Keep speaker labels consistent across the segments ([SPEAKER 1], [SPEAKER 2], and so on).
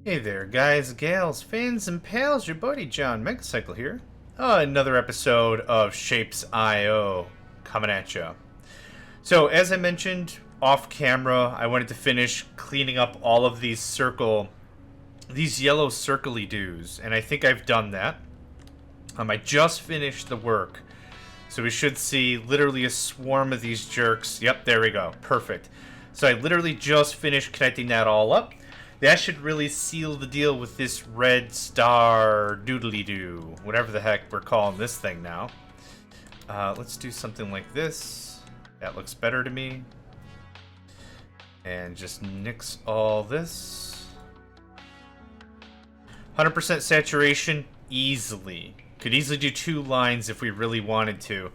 [SPEAKER 1] Hey there, guys, gals, fans, and pals. Your buddy John Megacycle here. Another episode of Shapes IO coming at you. So, as I mentioned off camera, I wanted to finish cleaning up all of these yellow circly doos, and I think I've done that. I just finished the work, so we should see literally a swarm of these jerks. Yep, there we go. Perfect. So I literally just finished connecting that all up. That should really seal the deal with this red star doodly-doo, whatever the heck we're calling this thing now. Let's do something like this. That looks better to me. And just nix all this. 100% saturation, easily. Could easily do 2 lines if we really wanted to.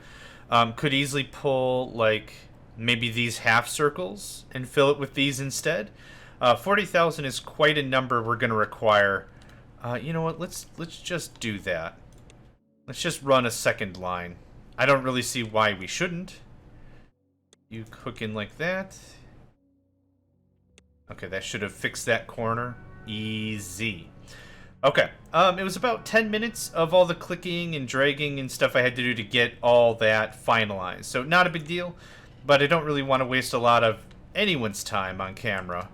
[SPEAKER 1] Could easily pull, like, maybe these half circles and fill it with these instead. 40,000 is quite a number we're going to require. You know what? Let's just do that. Let's just run a second line. I don't really see why we shouldn't. You hook in like that. Okay, that should have fixed that corner. Easy. Okay, it was about 10 minutes of all the clicking and dragging and stuff I had to do to get all that finalized. So not a big deal, but I don't really want to waste a lot of anyone's time on camera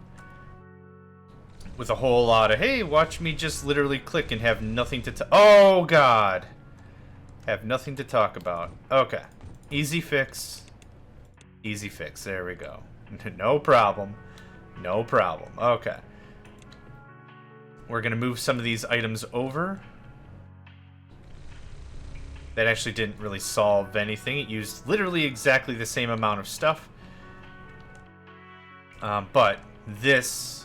[SPEAKER 1] with a whole lot of, hey, watch me just literally click and have nothing to oh, God. Have nothing to talk about. Okay. Easy fix. Easy fix. There we go. No problem. No problem. Okay. We're going to move some of these items over. That actually didn't really solve anything. It used literally exactly the same amount of stuff. But this...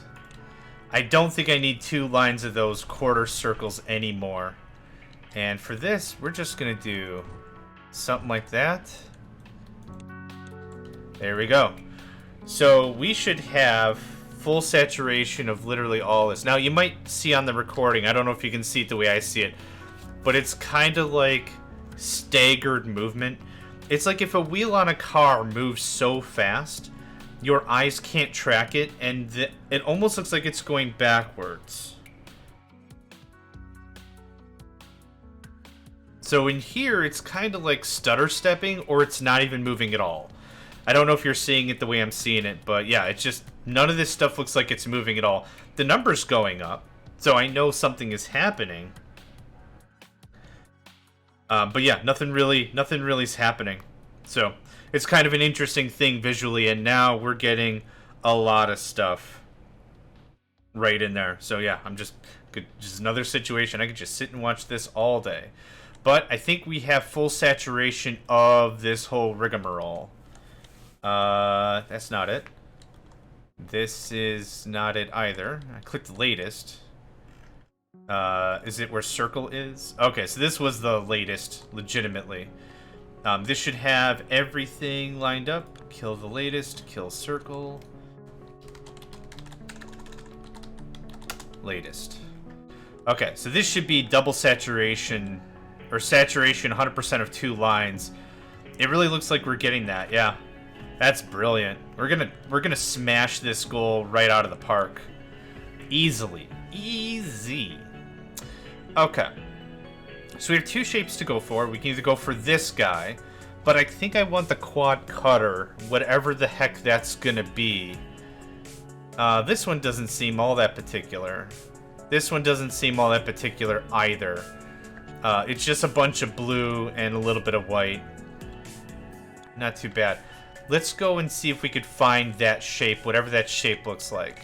[SPEAKER 1] I don't think I need 2 lines of those quarter circles anymore. And for this, we're just going to do something like that. There we go. So we should have full saturation of literally all this. Now, you might see on the recording, I don't know if you can see it the way I see it, but it's kind of like staggered movement. It's like if a wheel on a car moves so fast, your eyes can't track it, and it almost looks like it's going backwards. So in here, it's kind of like stutter stepping, or it's not even moving at all. I don't know if you're seeing it the way I'm seeing it, but yeah, it's just none of this stuff looks like it's moving at all. The number's going up, so I know something is happening. But yeah, nothing really is happening. So it's kind of an interesting thing visually, and now we're getting a lot of stuff right in there. So yeah, just another situation. I could just sit and watch this all day. But I think we have full saturation of this whole rigmarole. That's not it. This is not it either. I clicked latest. Is it where circle is? Okay, so this was the latest, legitimately. This should have everything lined up. Kill the latest, kill circle. Latest. Okay, so this should be double saturation, or saturation 100% of 2 lines. It really looks like we're getting that, yeah. That's brilliant. We're gonna smash this goal right out of the park. Easily. Easy. Okay. So we have 2 shapes to go for. We can either go for this guy, but I think I want the quad cutter, whatever the heck that's gonna be. This one doesn't seem all that particular. This one doesn't seem all that particular either. It's just a bunch of blue and a little bit of white. Not too bad. Let's go and see if we could find that shape, whatever that shape looks like.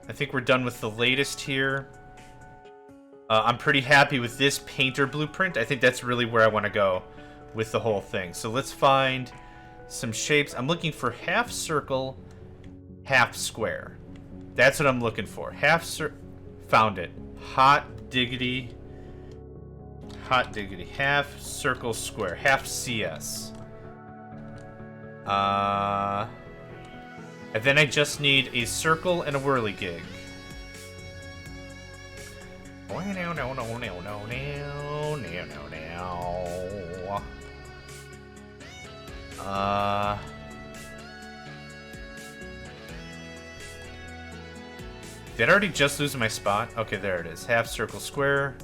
[SPEAKER 1] I think we're done with the latest here. I'm pretty happy with this painter blueprint. I think that's really where I want to go with the whole thing. So let's find some shapes. I'm looking for half circle, half square. That's what I'm looking for. Found it. Hot diggity. Hot diggity. Half circle square. Half CS. And then I just need a circle and a whirligig. Did I already just lose my spot? Okay, there it is. Half circle square.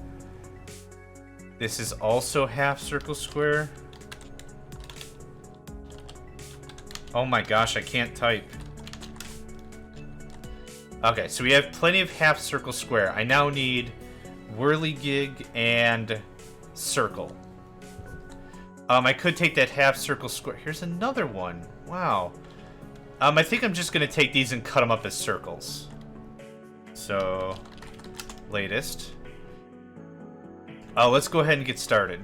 [SPEAKER 1] This is also half circle square. Oh my gosh, I can't type. Okay, so we have plenty of half circle square. I now need whirligig and circle. I could take that half circle square. Here's another one. Wow. I think I'm just going to take these and cut them up as circles. So, latest. Let's go ahead and get started.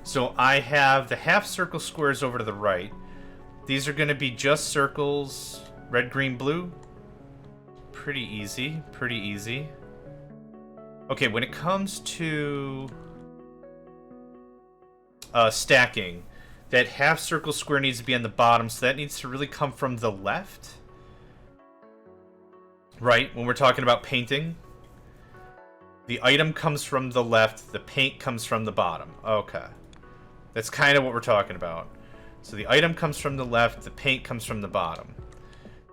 [SPEAKER 1] So I have the half circle squares over to the right. These are going to be just circles, red, green, blue. Pretty easy, pretty easy. Okay, when it comes to stacking, that half circle square needs to be on the bottom, so that needs to really come from the left. Right, when we're talking about painting. The item comes from the left, the paint comes from the bottom. Okay. That's kind of what we're talking about. So the item comes from the left, the paint comes from the bottom.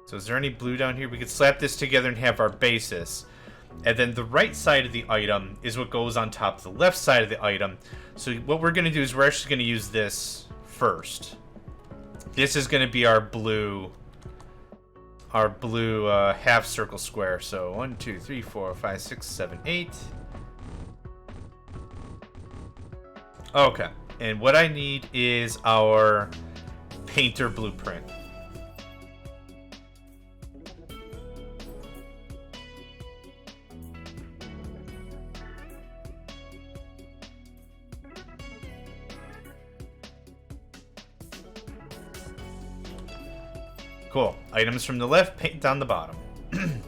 [SPEAKER 1] So is there any blue down here? We could slap this together and have our basis. And then the right side of the item is what goes on top of the left side of the item. So what we're going to do is we're actually going to use this first. This is going to be our blue half circle square. So 1, 2, 3, 4, 5, 6, 7, 8. Okay. And what I need is our painter blueprint. Cool. Items from the left, paint down the bottom.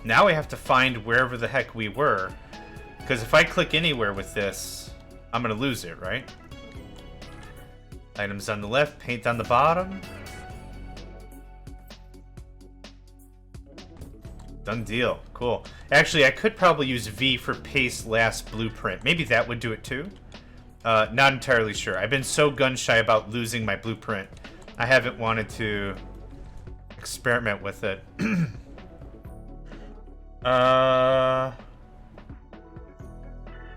[SPEAKER 1] Now we have to find wherever the heck we were. Because if I click anywhere with this, I'm going to lose it, right? Items on the left, paint on the bottom. Done deal. Cool. Actually, I could probably use V for paste last blueprint. Maybe that would do it too. Not entirely sure. I've been so gun-shy about losing my blueprint. I haven't wanted to experiment with it.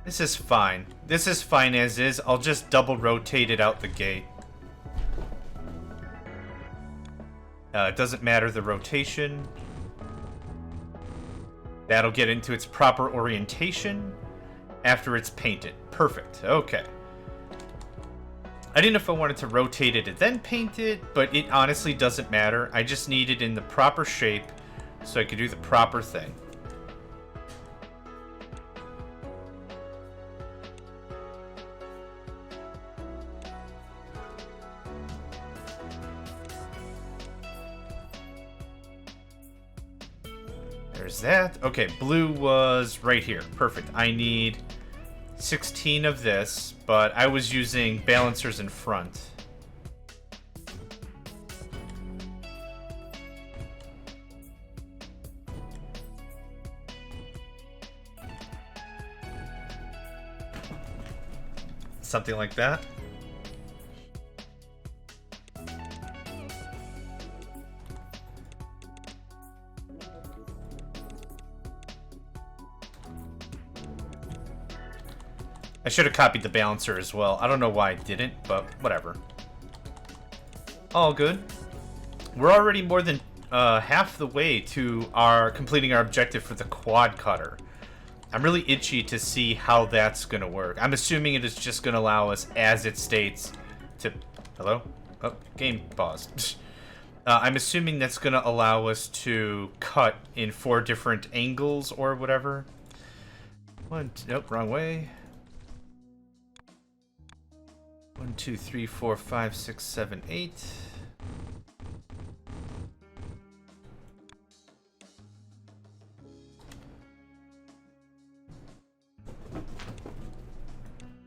[SPEAKER 1] This is fine. This is fine as is. I'll just double rotate it out the gate. It doesn't matter the rotation. That'll get into its proper orientation after it's painted. Perfect. Okay. I didn't know if I wanted to rotate it and then paint it, but it honestly doesn't matter. I just need it in the proper shape so I could do the proper thing. There's that. Okay, blue was right here. Perfect. I need 16 of this, but I was using balancers in front. Something like that. I should have copied the balancer as well. I don't know why I didn't, but whatever. All good. We're already more than half the way to completing our objective for the quad cutter. I'm really itchy to see how that's going to work. I'm assuming it is just going to allow us, as it states, to... Hello? Oh, game paused. I'm assuming that's going to allow us to cut in 4 different angles or whatever. Nope, wrong way. 1, 2, 3, 4, 5, 6, 7, 8.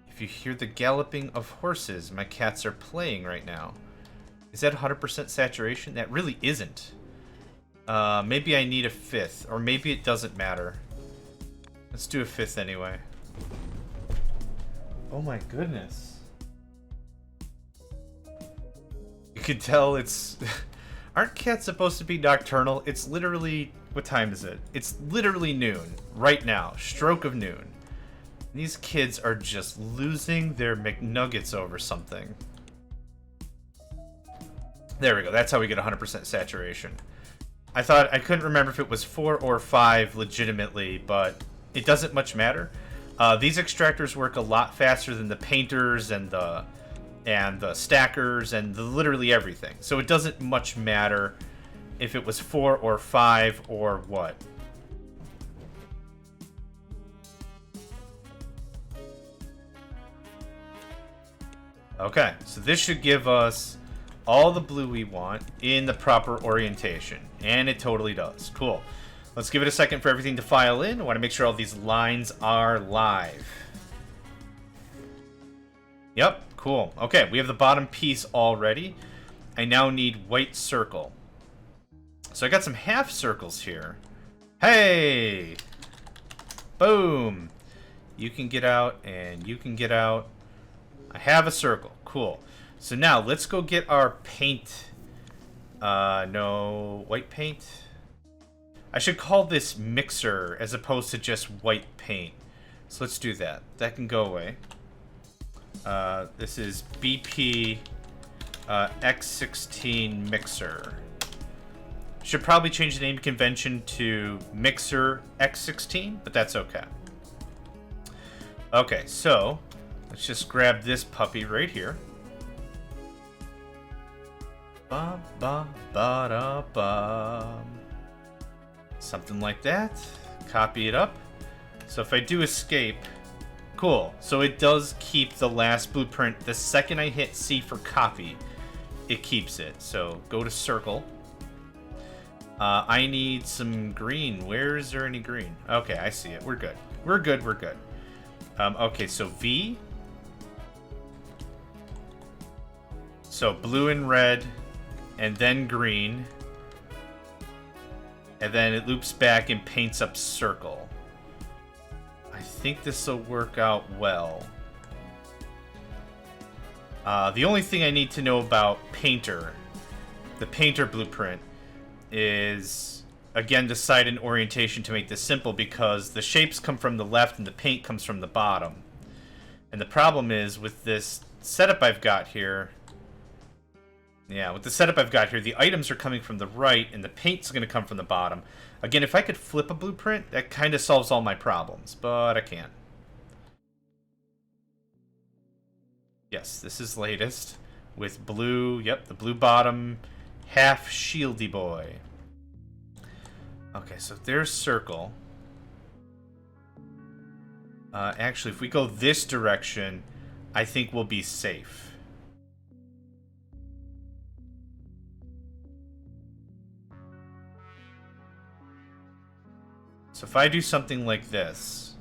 [SPEAKER 1] If you hear the galloping of horses, my cats are playing right now. Is that 100% saturation? That really isn't. Maybe I need a 5th, or maybe it doesn't matter. Let's do a 5th anyway. Oh my goodness. You can tell it's... Aren't cats supposed to be nocturnal? It's literally What time is it? It's literally noon. Right now. Stroke of noon. These kids are just losing their McNuggets over something. There we go. That's how we get 100% saturation. I couldn't remember if it was 4 or 5 legitimately, but it doesn't much matter. These extractors work a lot faster than the painters and the stackers and literally everything. So it doesn't much matter if it was 4 or 5 or what. Okay, so this should give us all the blue we want in the proper orientation. And it totally does. Cool. Let's give it a second for everything to file in. I want to make sure all these lines are live. Yep, cool. Okay, we have the bottom piece already. I now need white circle. So I got some half circles here. Hey! Boom! You can get out, and you can get out. I have a circle. Cool. So now, let's go get our paint. No, white paint? I should call this mixer as opposed to just white paint. So let's do that. That can go away. This is BP X16 mixer. Should probably change the name convention to Mixer X16, but that's okay. Okay, so let's just grab this puppy right here. Ba ba ba da ba. Something like that. Copy it up. So if I do escape, cool. So it does keep the last blueprint. The second I hit C for copy, it keeps it. So go to circle. I need some green. Where is there any green? Okay, I see it. We're good. We're good. We're good. Okay, so V. So blue and red, and then green. And then it loops back and paints up circle. I think this will work out well. The only thing I need to know about Painter, the Painter blueprint, is, again, decide an orientation to make this simple, because the shapes come from the left and the paint comes from the bottom. And the problem is, with this setup I've got here, the items are coming from the right and the paint's going to come from the bottom. Again, if I could flip a blueprint, that kind of solves all my problems, but I can't. Yes, this is latest with blue, yep, the blue bottom, half shieldy boy. Okay, so there's circle. Actually, if we go this direction, I think we'll be safe. So if I do something like this,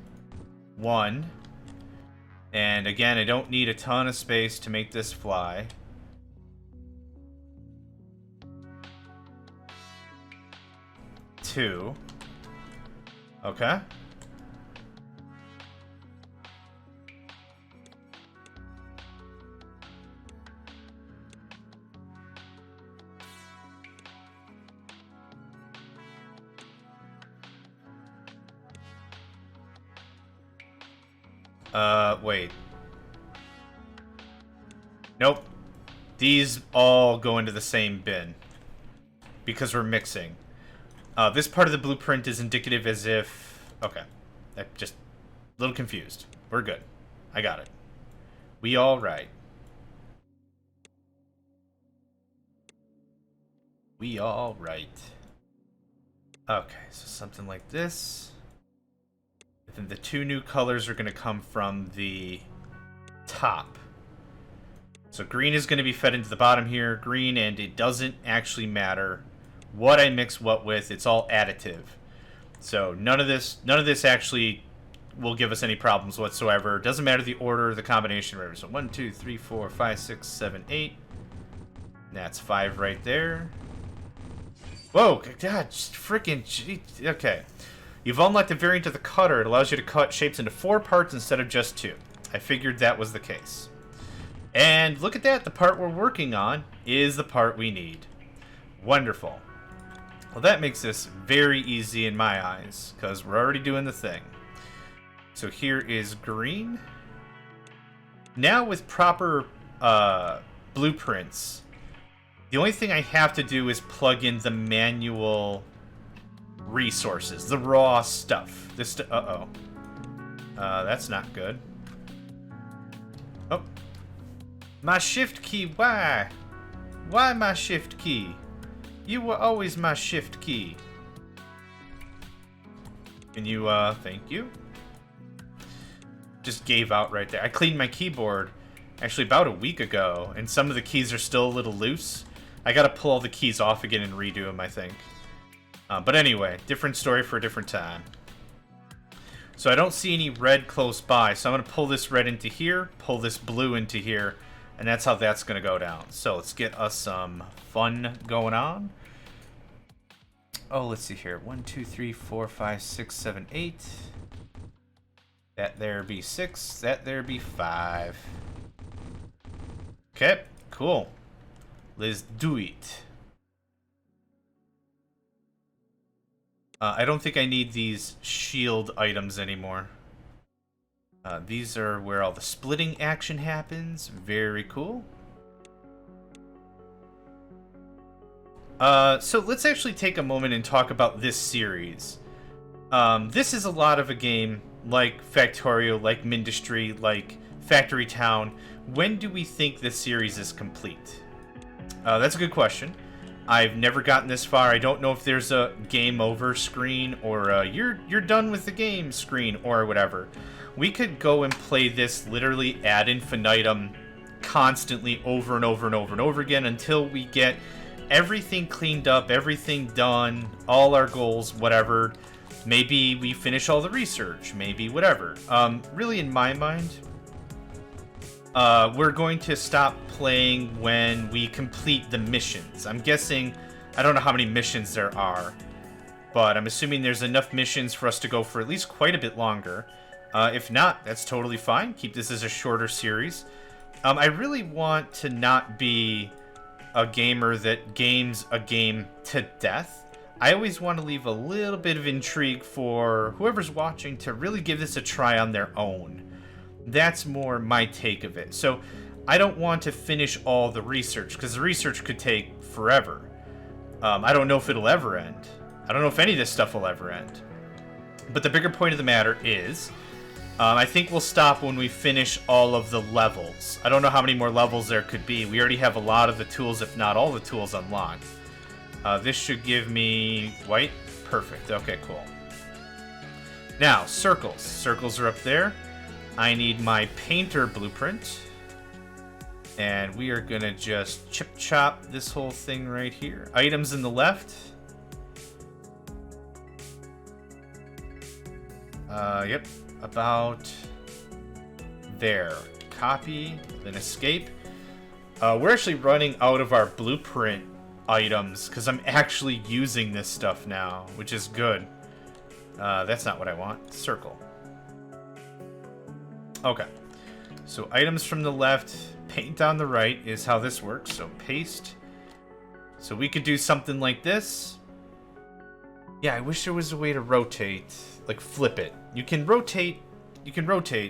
[SPEAKER 1] 1, and again, I don't need a ton of space to make this fly. 2. Okay. Wait. Nope. These all go into the same bin, because we're mixing. This part of the blueprint is indicative as if... Okay. I'm just a little confused. We're good. I got it. We all right. We all right. Okay, so something like this. And then the 2 new colors are going to come from the top. So green is going to be fed into the bottom here. Green, and it doesn't actually matter what I mix what with. It's all additive. So none of this actually will give us any problems whatsoever. It doesn't matter the order, the combination, whatever. So 1, 2, 3, 4, 5, 6, 7, 8. That's 5 right there. Whoa, God, freaking, okay. You've unlocked a variant of the cutter. It allows you to cut shapes into 4 parts instead of just 2. I figured that was the case. And look at that, the part we're working on is the part we need. Wonderful. Well, that makes this very easy in my eyes, because we're already doing the thing. So here is green. Now with proper blueprints, the only thing I have to do is plug in the manual resources, the raw stuff. This, that's not good. Oh, my shift key. Why? Why my shift key? You were always my shift key. Can you? Thank you. Just gave out right there. I cleaned my keyboard actually about a week ago, and some of the keys are still a little loose. I gotta pull all the keys off again and redo them, I think. But anyway, different story for a different time. So I don't see any red close by, so I'm gonna pull this red into here, pull this blue into here, and that's how that's gonna go down. So let's get us some fun going on. Oh, let's see here. 1, 2, 3, 4, 5, 6, 7, 8. That there be 6. That there be 5. Okay, cool. Let's do it. I don't think I need these shield items anymore. These are where all the splitting action happens. Very cool. So let's actually take a moment and talk about this series. This is a lot of a game like Factorio, like Mindustry, like Factory Town. When do we think this series is complete? That's a good question. I've never gotten this far. I don't know if there's a game over screen or a you're done with the game screen or whatever. We could go and play this literally ad infinitum, constantly over and over and over and over again until we get everything cleaned up, everything done, all our goals, whatever. Maybe we finish all the research, maybe whatever. Really, in my mind, we're going to stop playing when we complete the missions. I'm guessing, I don't know how many missions there are, but I'm assuming there's enough missions for us to go for at least quite a bit longer. If not, that's totally fine. Keep this as a shorter series. I really want to not be a gamer that games a game to death. I always want to leave a little bit of intrigue for whoever's watching to really give this a try on their own. That's more my take of it. So I don't want to finish all the research, because the research could take forever. I don't know if it'll ever end. I don't know if any of this stuff will ever end. But the bigger point of the matter is, I think we'll stop when we finish all of the levels. I don't know how many more levels there could be. We already have a lot of the tools, if not all the tools, unlocked. This should give me white. Perfect. Okay, cool. Now, circles. Circles are up there. I need my painter blueprint. And we are going to just chip-chop this whole thing right here. Items in the left. Yep. About there. Copy, then escape. We're actually running out of our blueprint items because I'm actually using this stuff now, which is good. That's not what I want. Circle. Okay. So items from the left, paint on the right is how this works. So paste. So we could do something like this. Yeah, I wish there was a way to rotate, like flip it. You can rotate,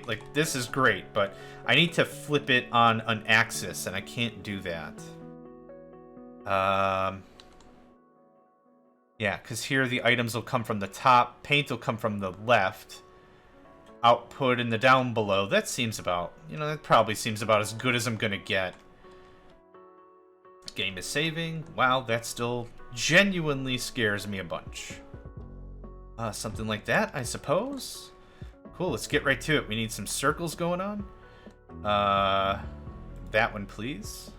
[SPEAKER 1] like this is great, but I need to flip it on an axis and I can't do that. Yeah, because here the items will come from the top, paint will come from the left, output in the down below. That seems about, that probably seems about as good as I'm gonna get. Game is saving. Wow, that still genuinely scares me a bunch. Something like that, I suppose. Cool, let's get right to it. We need some circles going on. That one, please.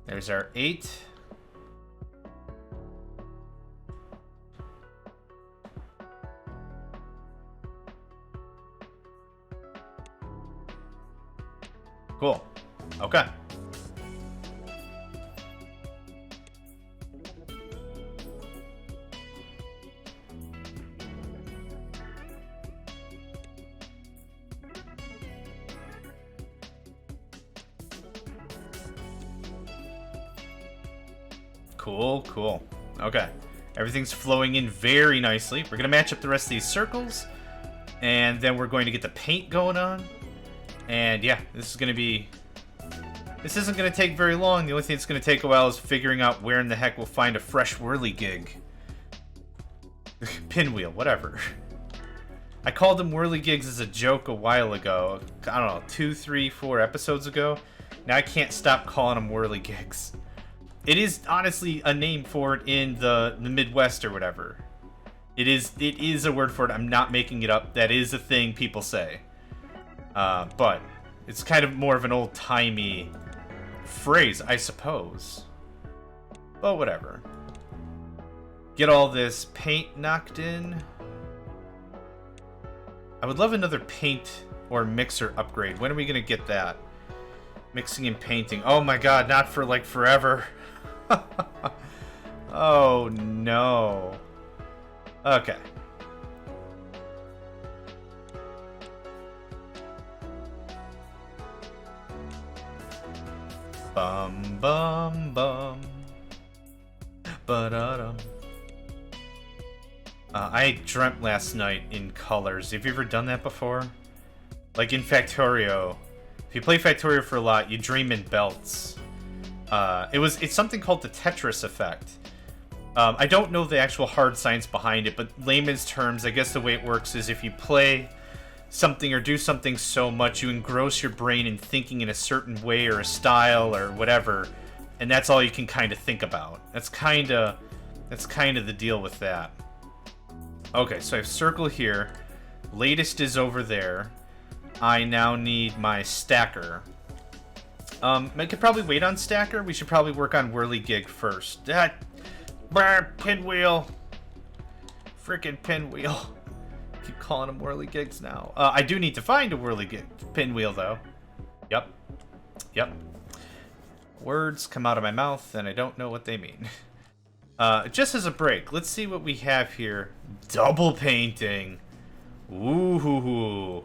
[SPEAKER 1] There's our 8. Cool. Okay. Cool, cool. Okay. Everything's flowing in very nicely. We're going to match up the rest of these circles. And then we're going to get the paint going on. And yeah, this is going to be... This isn't going to take very long. The only thing that's going to take a while is figuring out where in the heck we'll find a fresh whirligig. Pinwheel, whatever. I called them whirligigs as a joke a while ago. I don't know, 2, 3, 4 episodes ago. Now I can't stop calling them whirligigs. It is honestly a name for it in the Midwest or whatever. It is a word for it. I'm not making it up. That is a thing people say. But it's kind of more of an old-timey phrase, I suppose. But whatever. Get all this paint knocked in. I would love another paint or mixer upgrade. When are we going to get that? Mixing and painting. Oh my god, not for like forever. Oh no. Okay. Bum bum bum. Ba-da-dum. I dreamt last night in colors. Have you ever done that before? Like in Factorio. If you play Factorio for a lot, you dream in belts. It's something called the Tetris effect. I don't know the actual hard science behind it, but layman's terms, I guess the way it works is if you play something or do something so much, you engross your brain in thinking in a certain way or a style or whatever, and that's all you can kind of think about. That's kind of the deal with that. Okay, so I have circle here. Latest is over there. I now need my stacker. I could probably wait on stacker. We should probably work on whirligig first. Pinwheel. Frickin' pinwheel. Keep calling them whirligigs now. I do need to find a whirligig pinwheel though. Yep. Words come out of my mouth and I don't know what they mean. Just as a break, let's see what we have here. Double painting. Ooh.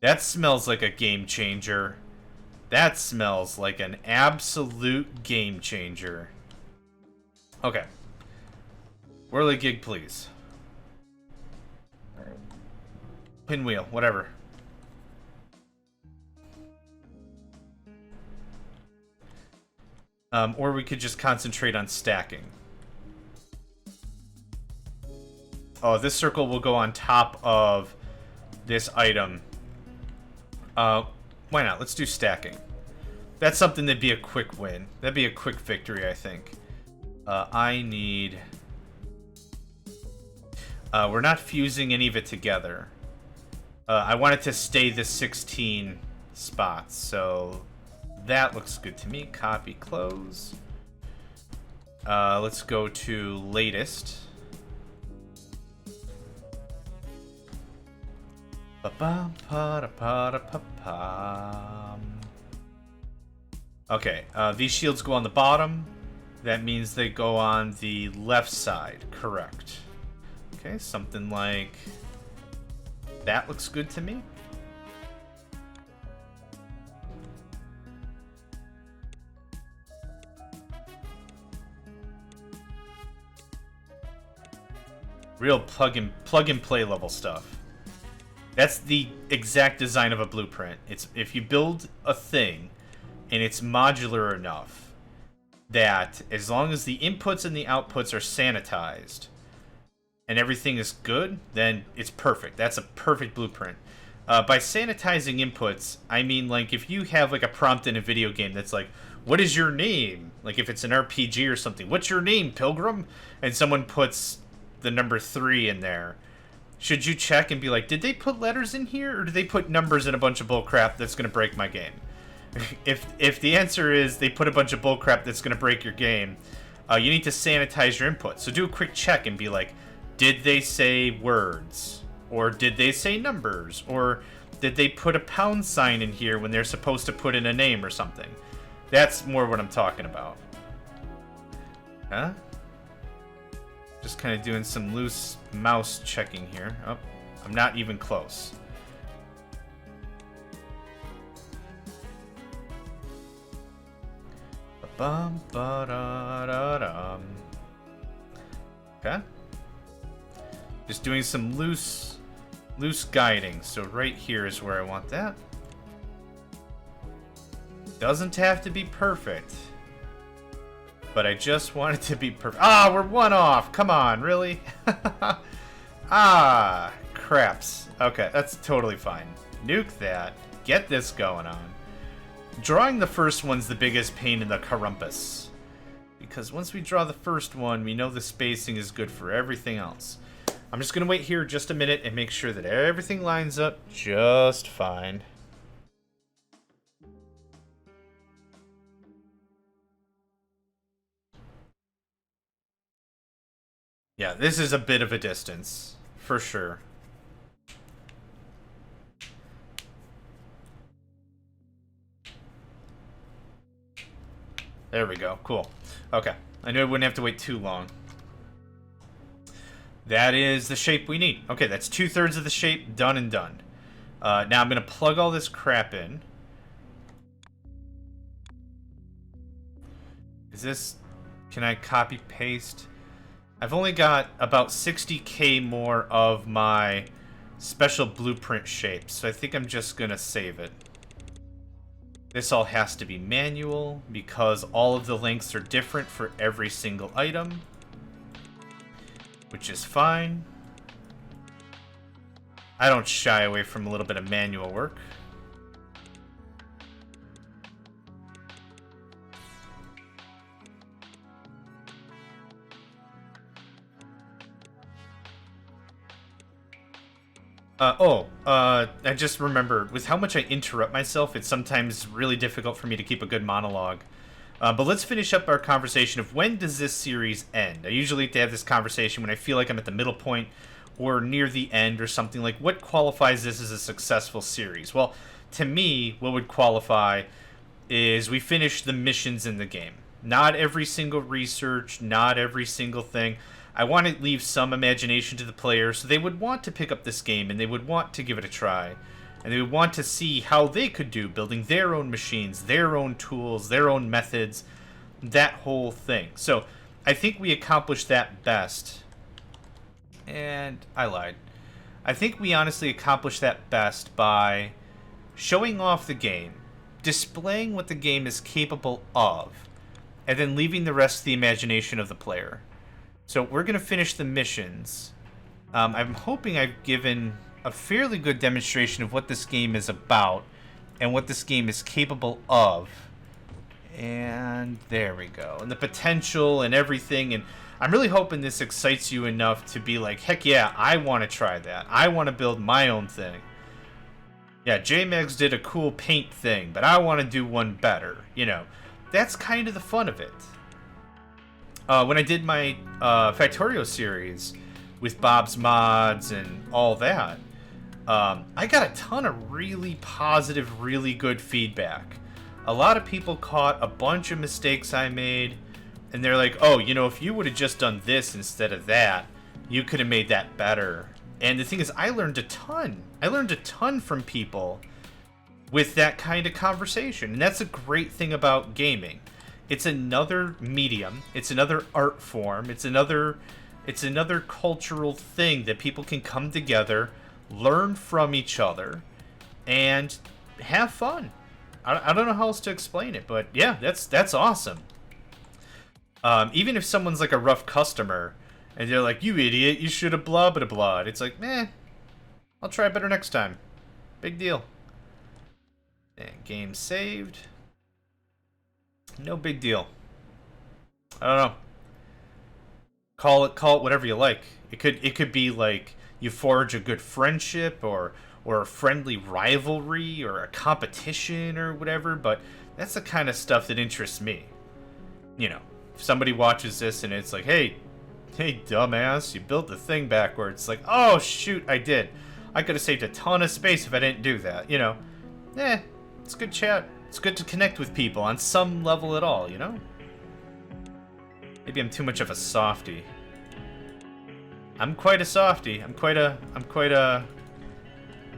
[SPEAKER 1] That smells like a game changer. That smells like an absolute game changer. Okay. Whirligig, please. Pinwheel, whatever. Or we could just concentrate on stacking. Oh, this circle will go on top of this item. Why not? Let's do stacking. That's something that'd be a quick win. That'd be a quick victory, I think. I need... we're not fusing any of it together. I want it to stay the 16 spots, so that looks good to me. Copy, close. Let's go to latest. Okay, these shields go on the bottom. That means they go on the left side. Correct. Okay, something like that looks good to me. Real plug and play level stuff. That's the exact design of a blueprint. It's if you build a thing and it's modular enough that as long as the inputs and the outputs are sanitized and everything is good, then it's perfect. That's a perfect blueprint. By sanitizing inputs, I mean like if you have like a prompt in a video game that's like, what is your name? Like if it's an RPG or something, what's your name, Pilgrim? And someone puts the number 3 in there. Should you check and be like, did they put letters in here or did they put numbers in a bunch of bullcrap that's going to break my game? If the answer is they put a bunch of bullcrap that's going to break your game, you need to sanitize your input. So do a quick check and be like, did they say words? Or did they say numbers? Or did they put a pound sign in here when they're supposed to put in a name or something? That's more what I'm talking about. Huh? Just kind of doing some loose mouse checking here. Oh, I'm not even close. Bum, ba, da, da, dum. Okay. Just doing some loose guiding. So right here is where I want that. Doesn't have to be perfect. But I just want it to be perfect. Ah, we're one off. Come on, really? Ah, craps. Okay, that's totally fine. Nuke that. Get this going on. Drawing the first one's the biggest pain in the carumpus. Because once we draw the first one, we know the spacing is good for everything else. I'm just going to wait here just a minute and make sure that everything lines up just fine. Yeah, this is a bit of a distance, for sure. There we go. Cool. Okay. I knew I wouldn't have to wait too long. That is the shape we need. Okay, that's 2/3 of the shape done and done. Now I'm going to plug all this crap in. Is this... Can I copy paste? I've only got about 60k more of my special blueprint shapes, so I think I'm just going to save it. This all has to be manual because all of the lengths are different for every single item, which is fine. I don't shy away from a little bit of manual work. I just remembered, with how much I interrupt myself, it's sometimes really difficult for me to keep a good monologue. But let's finish up our conversation of when does this series end? I usually like to have this conversation when I feel like I'm at the middle point or near the end or something. Like, what qualifies this as a successful series? Well, to me, what would qualify is we finish the missions in the game. Not every single research, not every single thing. I want to leave some imagination to the player so they would want to pick up this game and they would want to give it a try. And they would want to see how they could do, building their own machines, their own tools, their own methods, that whole thing. So I think we accomplished that best. And I lied. I think we honestly accomplished that best by showing off the game, displaying what the game is capable of, and then leaving the rest to the imagination of the player. So we're going to finish the missions. I'm hoping I've given a fairly good demonstration of what this game is about and what this game is capable of. And there we go. And the potential and everything. And I'm really hoping this excites you enough to be like, heck yeah, I want to try that. I want to build my own thing. Yeah, J-Megs did a cool paint thing, but I want to do one better. You know, that's kind of the fun of it. When I did my Factorio series with Bob's Mods and all that, I got a ton of really positive, really good feedback. A lot of people caught a bunch of mistakes I made, and they're like, oh, you know, if you would have just done this instead of that, you could have made that better. And the thing is, I learned a ton. I learned a ton from people with that kind of conversation, and that's a great thing about gaming. It's another medium. It's another art form. It's another cultural thing that people can come together, learn from each other, and have fun. I don't know how else to explain it, but yeah, that's awesome. Even if someone's like a rough customer, and they're like, you idiot, you should have blah blah blah. It's like, I'll try better next time. Big deal. And game saved. No big deal. I don't know. Call it whatever you like. It could be like you forge a good friendship or a friendly rivalry or a competition or whatever, but that's the kind of stuff that interests me. You know, if somebody watches this and it's like, hey dumbass, you built the thing backwards. It's like, oh shoot, I did. I could have saved a ton of space if I didn't do that, you know. It's good chat. It's good to connect with people on some level at all, you know? Maybe I'm too much of a softie. I'm quite a softie. I'm quite a... I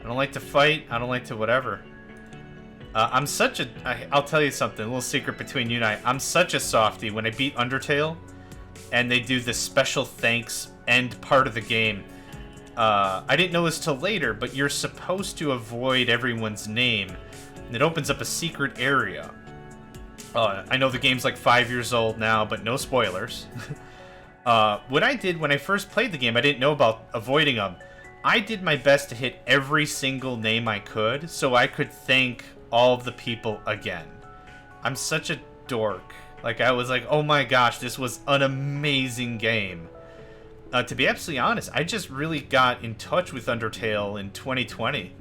[SPEAKER 1] don't like to fight. I don't like to whatever. I'm such a... I'll tell you something, a little secret between you and I. I'm such a softie. When I beat Undertale, and they do the special thanks end part of the game, I didn't know this till later, but you're supposed to avoid everyone's name. And it opens up a secret area. I know the game's like 5 years old now, but no spoilers. What I did when I first played the game, I didn't know about avoiding them. I did my best to hit every single name I could, so I could thank all of the people again. I'm such a dork. Like, I was like, oh my gosh, this was an amazing game. To be absolutely honest, I just really got in touch with Undertale in 2020.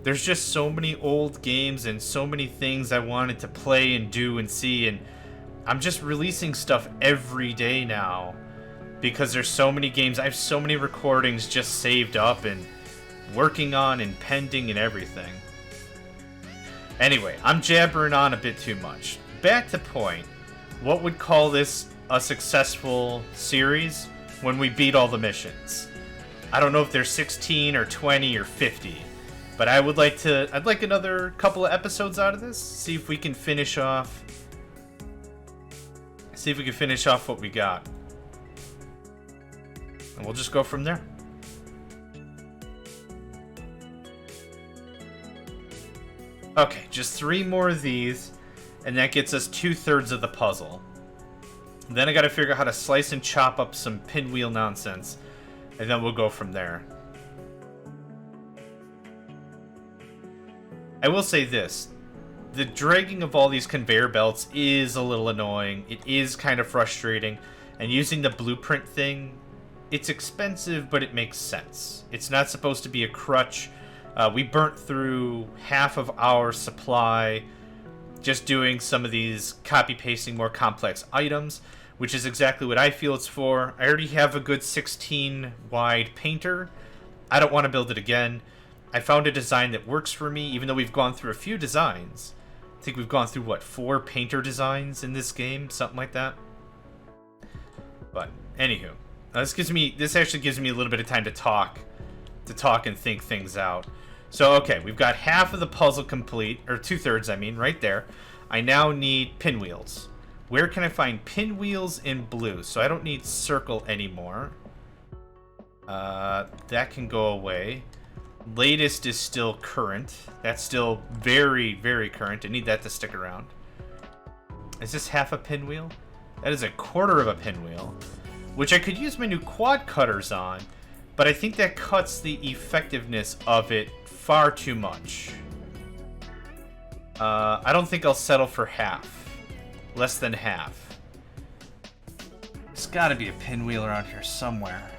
[SPEAKER 1] There's just so many old games and so many things I wanted to play and do and see, and I'm just releasing stuff every day now. Because there's so many games, I have so many recordings just saved up and working on and pending and everything. Anyway, I'm jabbering on a bit too much. Back to point. What would call this a successful series when we beat all the missions? I don't know if there's 16 or 20 or 50, but I'd like another couple of episodes out of this. See if we can finish off what we got. And we'll just go from there. Okay, just 3 more of these, and that gets us 2/3 of the puzzle. Then I gotta figure out how to slice and chop up some pinwheel nonsense, and then we'll go from there. I will say this. The dragging of all these conveyor belts is a little annoying. It is kind of frustrating, and using the blueprint thing, it's expensive, but it makes sense. It's not supposed to be a crutch. We burnt through half of our supply just doing some of these copy-pasting more complex items, which is exactly what I feel it's for. I already have a good 16 wide painter. I don't want to build it again. I found a design that works for me, even though we've gone through a few designs. I think we've gone through, what, 4 painter designs in this game? Something like that. But, anywho. This actually gives me a little bit of time to talk and think things out. So, okay, we've got half of the puzzle complete, or 2/3, I mean, right there. I now need pinwheels. Where can I find pinwheels in blue? So I don't need circle anymore. That can go away. Latest is still current. That's still very, very current. I need that to stick around. Is this half a pinwheel? That is a quarter of a pinwheel. Which I could use my new quad cutters on, but I think that cuts the effectiveness of it far too much. I don't think I'll settle for half. Less than half. There's gotta be a pinwheel around here somewhere.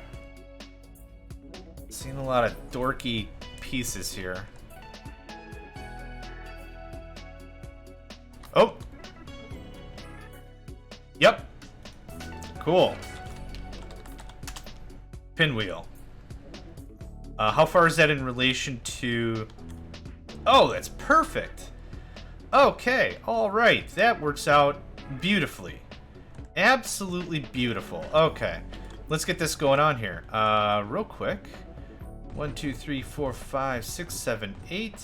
[SPEAKER 1] Seen a lot of dorky pieces here. Oh! Yep. Cool. Pinwheel. How far is that in relation to... Oh, that's perfect! Okay, alright. That works out beautifully. Absolutely beautiful. Okay. Let's get this going on here. Real quick. 1, 2, 3, 4, 5, 6, 7, 8.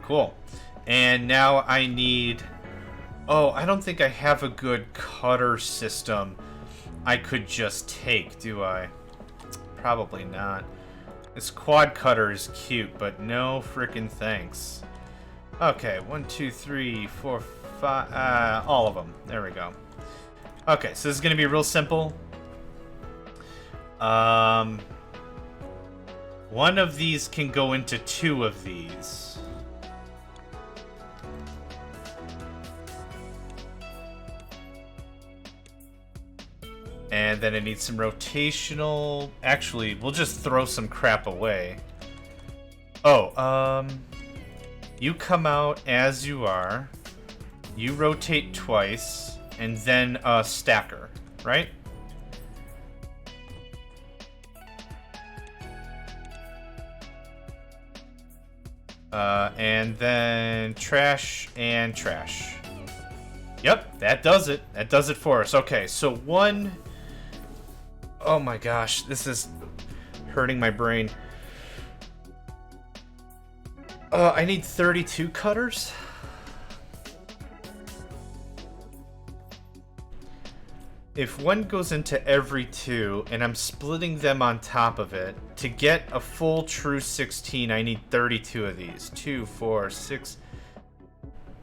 [SPEAKER 1] Cool. And now I need... Oh, I don't think I have a good cutter system I could just take, do I? Probably not. This quad cutter is cute, but no frickin' thanks. Okay, 1, 2, 3, 4, 5... all of them. There we go. Okay, so this is going to be real simple. One of these can go into 2 of these. And then it needs some rotational... Actually, we'll just throw some crap away. Oh, you come out as you are. You rotate twice. And then a stacker, right? And then trash and trash. Yep, that does it. That does it for us. Okay, so 1... Oh my gosh, this is hurting my brain. I need 32 cutters. If one goes into every two, and I'm splitting them on top of it, to get a full true 16, I need 32 of these. 2, 4, 6,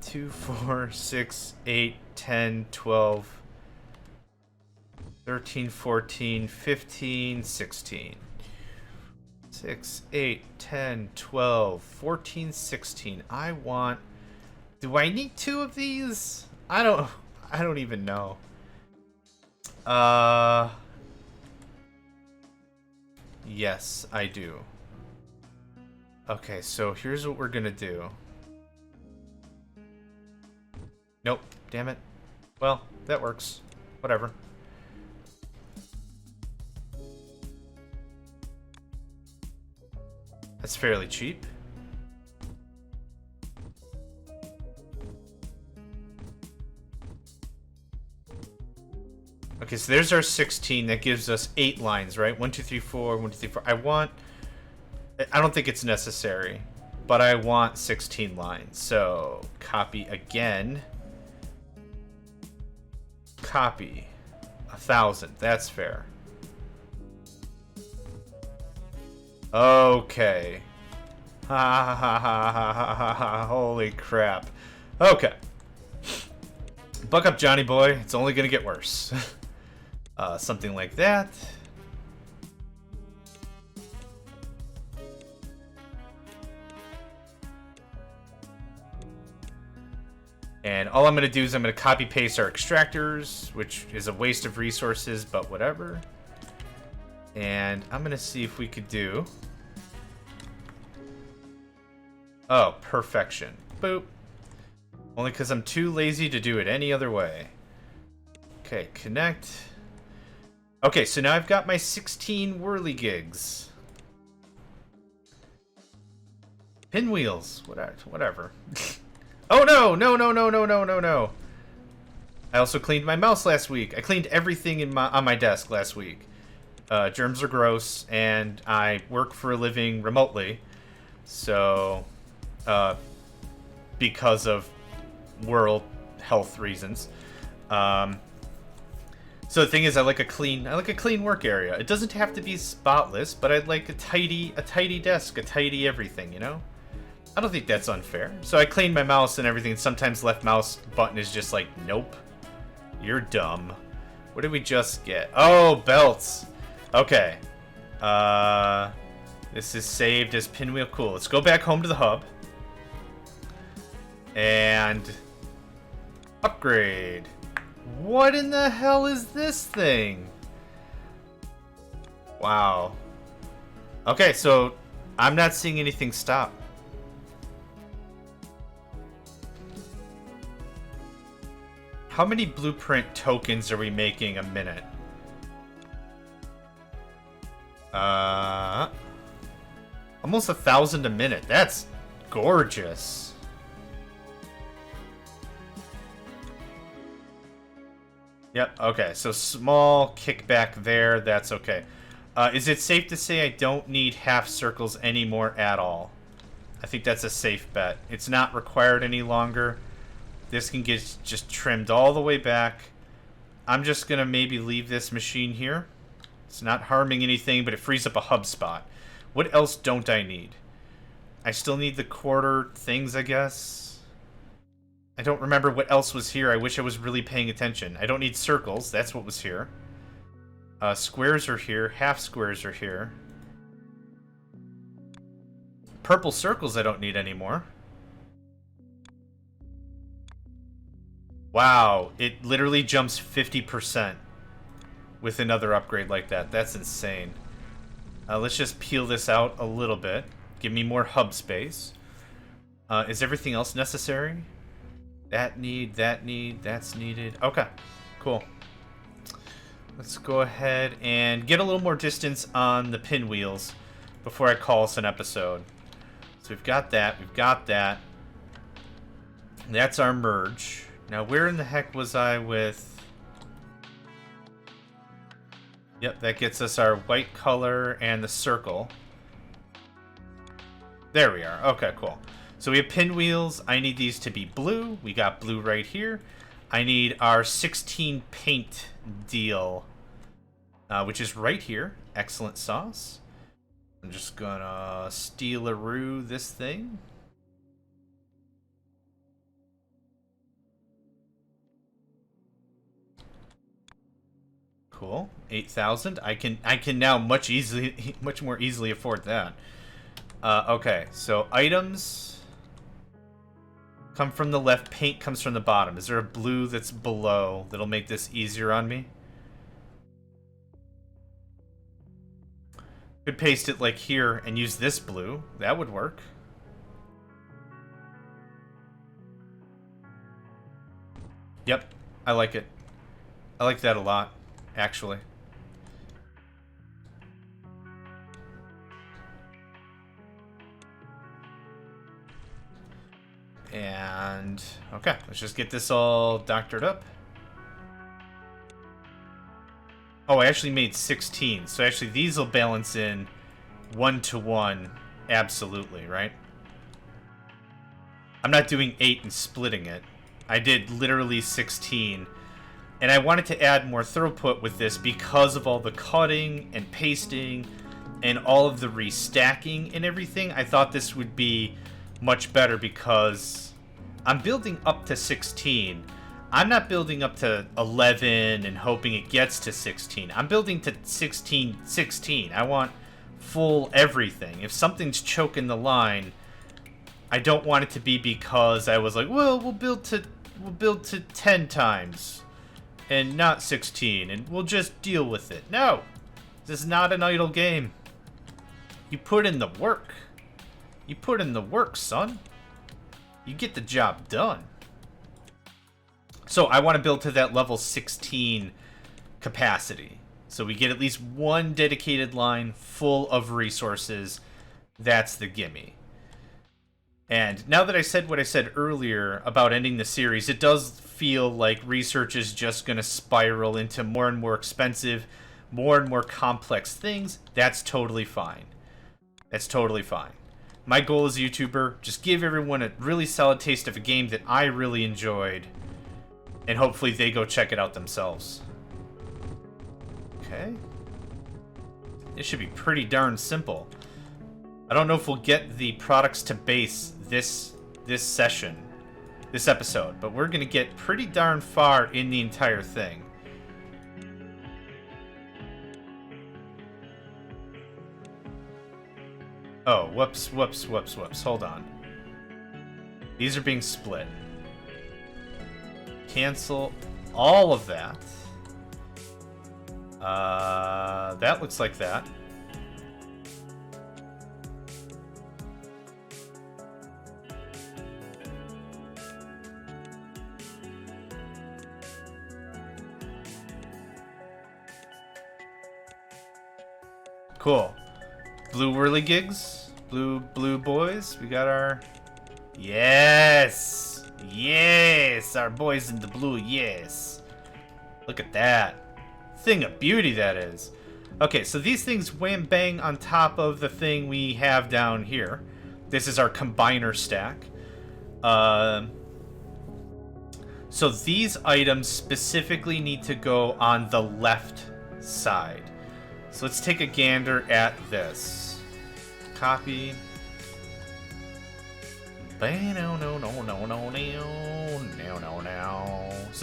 [SPEAKER 1] 2, 4, 6, 8, 10, 12, 13, 14, 15, 16. 6, 8, 10, 12, 14, 16. I want... Do I need 2 of these? I don't even know. Yes, I do. Okay, so here's what we're gonna do. Nope, damn it. Well, that works. Whatever. That's fairly cheap. Okay, so there's our 16. That gives us 8 lines, right? 1, 2, 3, 4, 1, 2, 3, 4. I don't think it's necessary, but I want 16 lines. So, copy again. Copy. 1,000. That's fair. Okay. Ha ha ha ha ha ha ha. Holy crap. Okay. Buck up, Johnny boy. It's only gonna get worse. Something like that. And all I'm going to do is I'm going to copy paste our extractors, which is a waste of resources, but whatever. And I'm going to see if we could do... Oh, perfection. Boop. Only because I'm too lazy to do it any other way. Okay, connect. Okay, so now I've got my 16 whirligigs. Pinwheels. Whatever. Oh no! No, no, no, no, no, no, no. I also cleaned my mouse last week. I cleaned everything on my desk last week. Germs are gross, and I work for a living remotely. So, because of world health reasons. So the thing is, I like a clean work area. It doesn't have to be spotless, but I'd like a tidy desk, a tidy everything, you know? I don't think that's unfair. So I cleaned my mouse and everything. Sometimes left mouse button is just like, nope, you're dumb. What did we just get? Oh, belts. Okay. This is saved as pinwheel. Cool. Let's go back home to the hub. And upgrade. What in the hell is this thing? Wow. Okay, so I'm not seeing anything stop. How many blueprint tokens are we making a minute? Almost 1,000 a minute. That's gorgeous. Yep, okay. So small kickback there. That's okay. Is it safe to say I don't need half circles anymore at all? I think that's a safe bet. It's not required any longer. This can get just trimmed all the way back. I'm just going to maybe leave this machine here. It's not harming anything, but it frees up a hub spot. What else don't I need? I still need the quarter things, I guess. I don't remember what else was here. I wish I was really paying attention. I don't need circles. That's what was here. Squares are here. Half squares are here. Purple circles I don't need anymore. Wow, it literally jumps 50% with another upgrade like that. That's insane. Let's just peel this out a little bit. Give me more hub space. Is everything else necessary? That's needed. Okay, cool. Let's go ahead and get a little more distance on the pinwheels before I call us an episode. So we've got that. That's our merge. Now, where in the heck was I with... Yep, that gets us our white color and the circle. There we are. Okay, cool. So we have pinwheels. I need these to be blue. We got blue right here. I need our 16 paint deal, which is right here. Excellent sauce. I'm just gonna steal-a-roo this thing. Cool. 8,000. I can now much more easily afford that. Okay, so items come from the left, paint comes from the bottom. Is there a blue that's below that'll make this easier on me? Could paste it like here and use this blue. That would work. Yep, I like it. I like that a lot, actually. And, okay, let's just get this all doctored up. Oh, I actually made 16, so actually these will balance in 1-to-1, absolutely, right? I'm not doing 8 and splitting it. I did literally 16, and I wanted to add more throughput with this because of all the cutting and pasting and all of the restacking and everything. I thought this would be much better because I'm building up to 16. I'm not building up to 11 and hoping it gets to 16. I'm building to 16. I want full everything. If something's choking the line, I don't want it to be because I was like, well, we'll build to 10 times and not 16 and we'll just deal with it. No. This is not an idle game. You put in the work. You put in the work, son. You get the job done. So I want to build to that level 16 capacity. So we get at least one dedicated line full of resources. That's the gimme. And now that I said what I said earlier about ending the series, it does feel like research is just going to spiral into more and more expensive, more and more complex things. That's totally fine. That's totally fine. My goal as a YouTuber, just give everyone a really solid taste of a game that I really enjoyed, and hopefully they go check it out themselves. Okay. This should be pretty darn simple. I don't know if we'll get the products to base this session, this episode, but we're gonna get pretty darn far in the entire thing. Oh, whoops. Hold on. These are being split. Cancel all of that. That looks like that. Cool. Blue whirligigs, blue boys. We got our yes, our boys in the blue. Yes, look at that thing of beauty that is. Okay, so these things wham bang on top of the thing we have down here. This is our combiner stack. So these items specifically need to go on the left side. So let's take a gander at this. Copy. So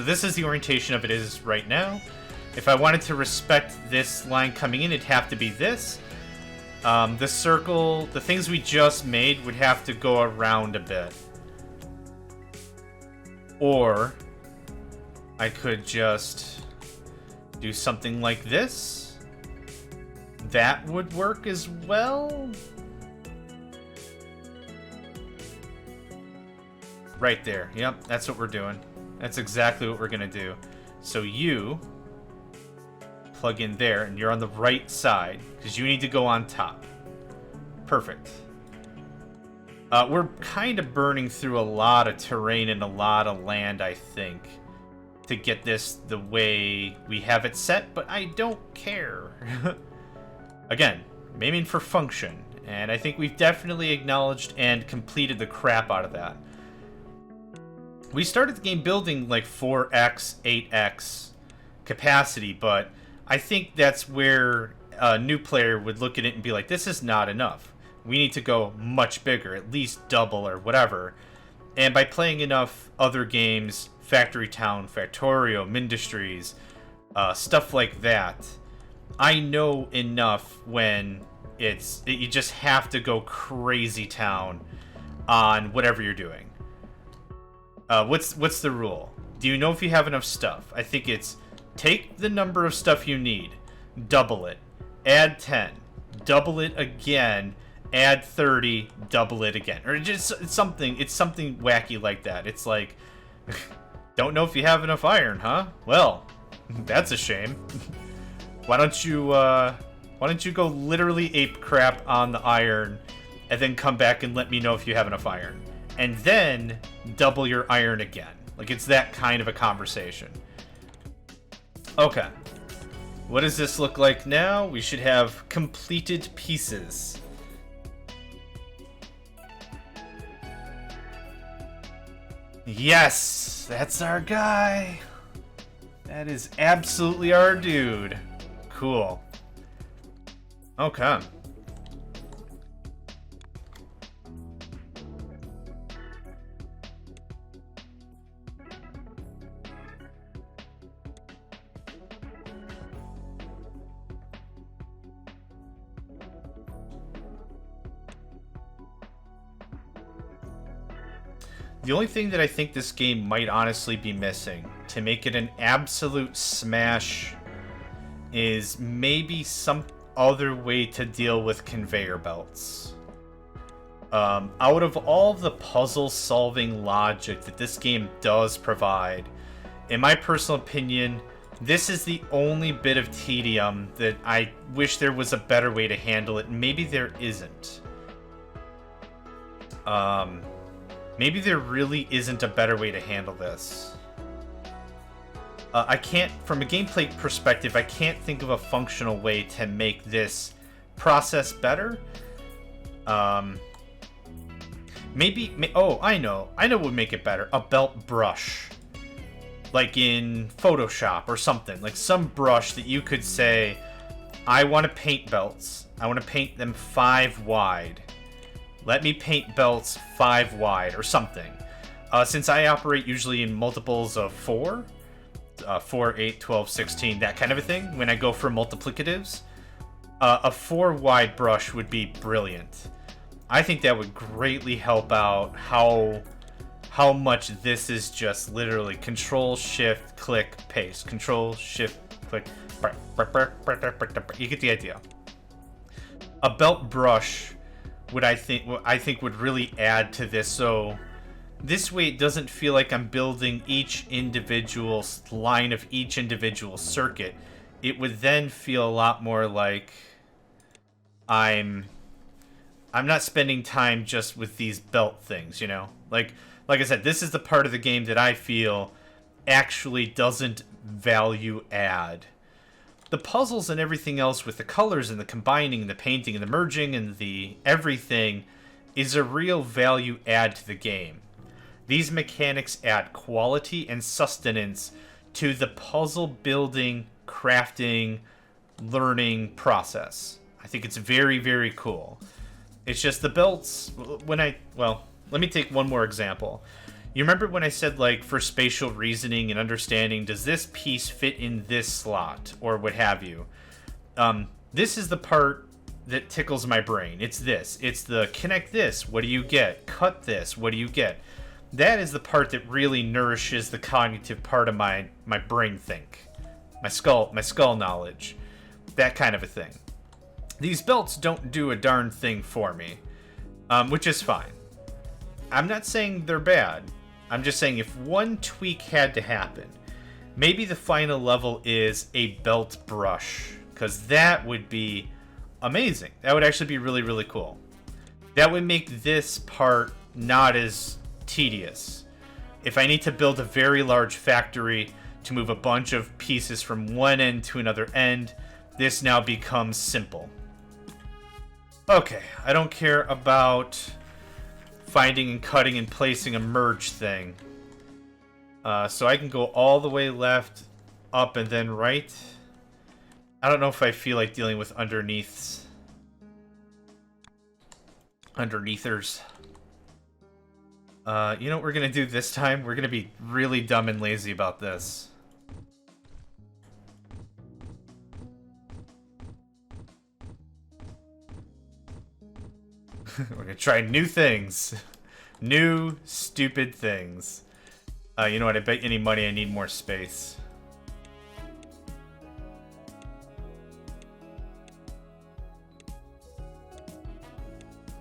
[SPEAKER 1] this is the orientation of it is right now. If I wanted to respect this line coming in, it'd have to be this. The circle, the things we just made would have to go around a bit. Or I could just do something like this. That would work as well. Right there. Yep, that's what we're doing. That's exactly what we're gonna do. So you plug in there, and you're on the right side, because you need to go on top. Perfect. We're kind of burning through a lot of terrain and a lot of land, I think, to get this the way we have it set, but I don't care. Again, I'm aiming for function, And I think we've definitely acknowledged and completed the crap out of that. We started the game building like 4x, 8x capacity, but I think that's where a new player would look at it and be like, this is not enough. We need to go much bigger, at least double or whatever. And by playing enough other games, Factory Town, Factorio, Mindustries, stuff like that, I know enough when you just have to go crazy town on whatever you're doing. What's the rule? Do you know if you have enough stuff? I think it's take the number of stuff you need, double it, add 10, double it again, add 30, double it again. Or just it's something wacky like that. It's like, don't know if you have enough iron, huh? Well, that's a shame. Why don't you go literally ape crap on the iron and then come back and let me know if you have enough iron. And then double your iron again. Like, it's that kind of a conversation. Okay. What does this look like now? We should have completed pieces. Yes! That's our guy! That is absolutely our dude. Cool. Okay. The only thing that I think this game might honestly be missing to make it an absolute smash is maybe some other way to deal with conveyor belts. Out of all the puzzle solving logic that this game does provide, in my personal opinion, this is the only bit of tedium that I wish there was a better way to handle it. Maybe there isn't. Maybe there really isn't a better way to handle this. I can't, from a gameplay perspective, I can't think of a functional way to make this process better. Oh, I know what would make it better. A belt brush. Like in Photoshop or something. Like some brush that you could say, I want to paint belts. I want to paint them 5 wide. Let me paint belts 5 wide or something. Since I operate usually in multiples of 4, 4, 8, 12, 16, that kind of a thing, when I go for multiplicatives, a 4 wide brush would be brilliant. I think that would greatly help out how much this is just literally Control, Shift, click, paste. Control, Shift, click. You get the idea. A belt brush I think would really add to this, so this way it doesn't feel like I'm building each individual line of each individual circuit. It would then feel a lot more like I'm not spending time just with these belt things, you know? Like I said, this is the part of the game that I feel actually doesn't value add. The puzzles and everything else with the colors and the combining and the painting and the merging and the everything is a real value add to the game. These mechanics add quality and sustenance to the puzzle building, crafting, learning process. I think it's very, very cool. It's just the belts, let me take one more example. You remember when I said, like, for spatial reasoning and understanding, does this piece fit in this slot, or what have you? This is the part that tickles my brain. It's this. It's the connect this, what do you get? Cut this, what do you get? That is the part that really nourishes the cognitive part of my brain think. My skull knowledge. That kind of a thing. These belts don't do a darn thing for me, which is fine. I'm not saying they're bad. I'm just saying if one tweak had to happen, maybe the final level is a belt brush, because that would be amazing. That would actually be really, really cool. That would make this part not as tedious. If I need to build a very large factory to move a bunch of pieces from one end to another end, this now becomes simple. Okay, I don't care about finding and cutting and placing a merge thing. So I can go all the way left, up, and then right. I don't know if I feel like dealing with underneaths. Underneathers. You know what we're gonna do this time? We're gonna be really dumb and lazy about this. We're gonna try new things. New, stupid things. You know what? I bet any money I need more space.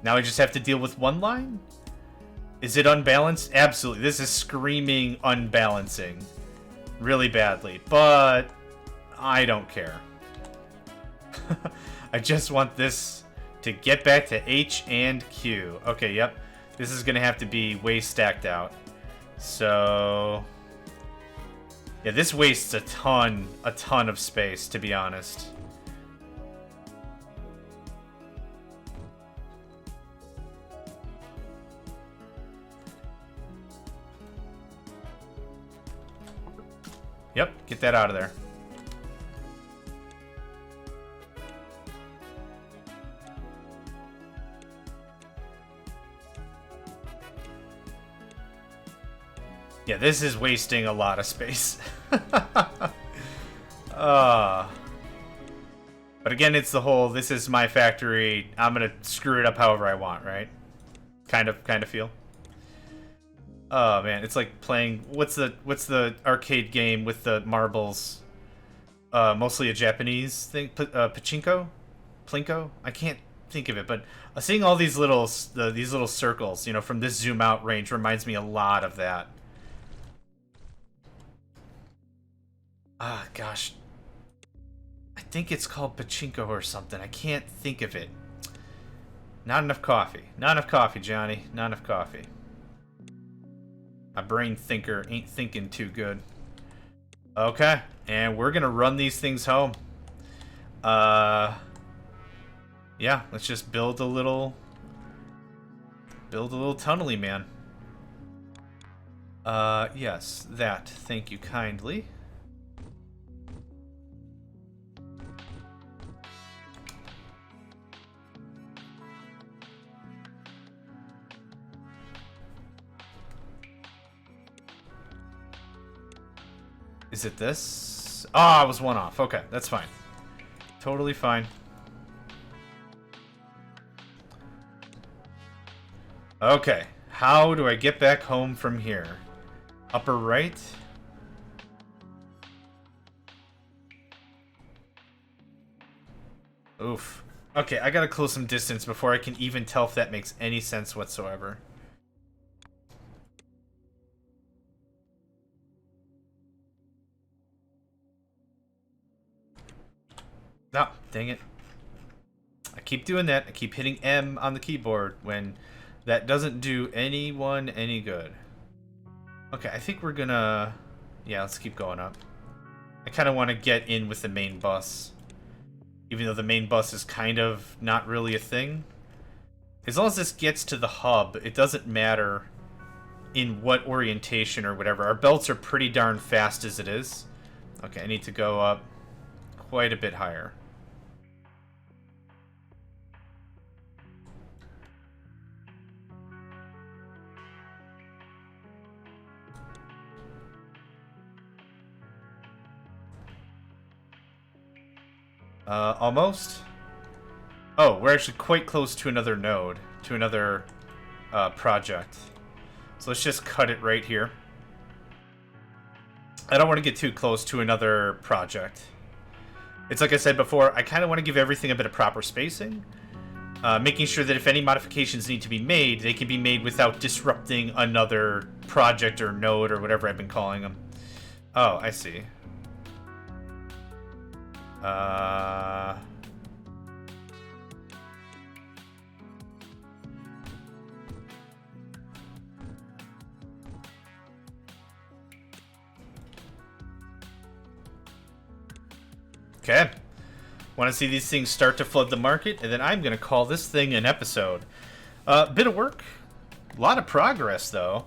[SPEAKER 1] Now I just have to deal with one line? Is it unbalanced? Absolutely. This is screaming unbalancing. Really badly. But I don't care. I just want this to get back to H and Q. Okay, yep. This is going to have to be way stacked out. So... yeah, this wastes a ton of space, to be honest. Yep, get that out of there. Yeah, this is wasting a lot of space. But again, it's the whole, this is my factory, I'm gonna screw it up however I want, right? Kind of feel. Oh man, it's like playing, what's the arcade game with the marbles? Mostly a Japanese thing, pachinko? Plinko? I can't think of it, but seeing all these little circles, you know, from this zoom out range reminds me a lot of that. Ah, gosh. I think it's called pachinko or something. I can't think of it. Not enough coffee. Not enough coffee, Johnny. Not enough coffee. My brain thinker ain't thinking too good. Okay, and we're gonna run these things home. Yeah, let's just build a little tunnely man. Yes, that. Thank you kindly. Is it this? Ah, I was one off. Okay, that's fine. Totally fine. Okay, how do I get back home from here? Upper right? Oof. Okay, I gotta close some distance before I can even tell if that makes any sense whatsoever. No, dang it. I keep doing that. I keep hitting M on the keyboard when that doesn't do anyone any good. Okay, I think we're gonna... yeah, let's keep going up. I kind of want to get in with the main bus. Even though the main bus is kind of not really a thing. As long as this gets to the hub, it doesn't matter in what orientation or whatever. Our belts are pretty darn fast as it is. Okay, I need to go up quite a bit higher. Almost. Oh, we're actually quite close to another node, to another project. So let's just cut it right here. I don't want to get too close to another project. It's like I said before, I kind of want to give everything a bit of proper spacing. Making sure that if any modifications need to be made, they can be made without disrupting another project or node or whatever I've been calling them. Oh, I see. Okay. Want to see these things start to flood the market, and then I'm going to call this thing an episode. Bit of work. A lot of progress, though.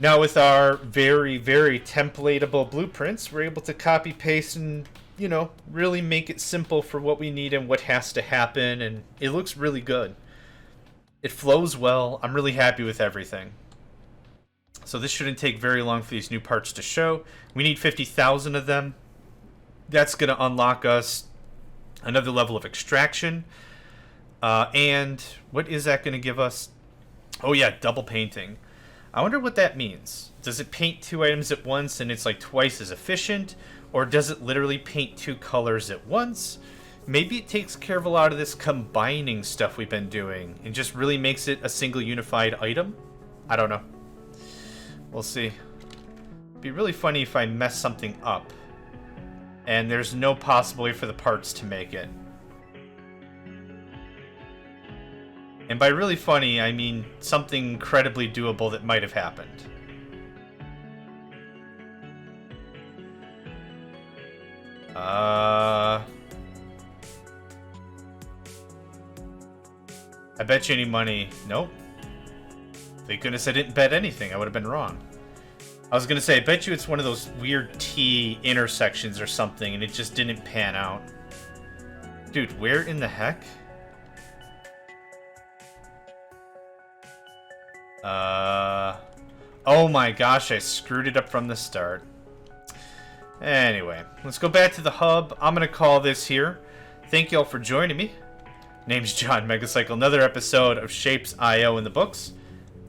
[SPEAKER 1] Now with our very, very templateable blueprints, we're able to copy, paste, and, you know, really make it simple for what we need and what has to happen, and it looks really good. It flows well. I'm really happy with everything. So this shouldn't take very long for these new parts to show. We need 50,000 of them. That's going to unlock us another level of extraction. And what is that going to give us? Oh yeah, double painting. I wonder what that means. Does it paint 2 items at once and it's like twice as efficient? Or does it literally paint 2 colors at once? Maybe it takes care of a lot of this combining stuff we've been doing and just really makes it a single unified item? I don't know. We'll see. It'd be really funny if I mess something up and there's no possible way for the parts to make it. And by really funny, I mean something incredibly doable that might have happened. I bet you any money. Nope. Thank goodness I didn't bet anything. I would have been wrong. I was going to say, I bet you it's one of those weird T intersections or something, and it just didn't pan out. Dude, where in the heck? Oh my gosh, I screwed it up from the start. Anyway, let's go back to the hub. I'm going to call this here. Thank you all for joining me. Name's John Megacycle, another episode of Shapes.io in the books,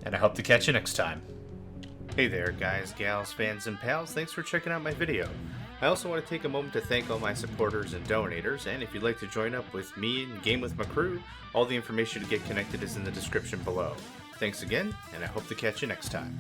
[SPEAKER 1] and I hope to catch you next time. Hey there, guys, gals, fans, and pals. Thanks for checking out my video. I also want to take a moment to thank all my supporters and donators, and if you'd like to join up with me and game with my crew, all the information to get connected is in the description below. Thanks again, and I hope to catch you next time.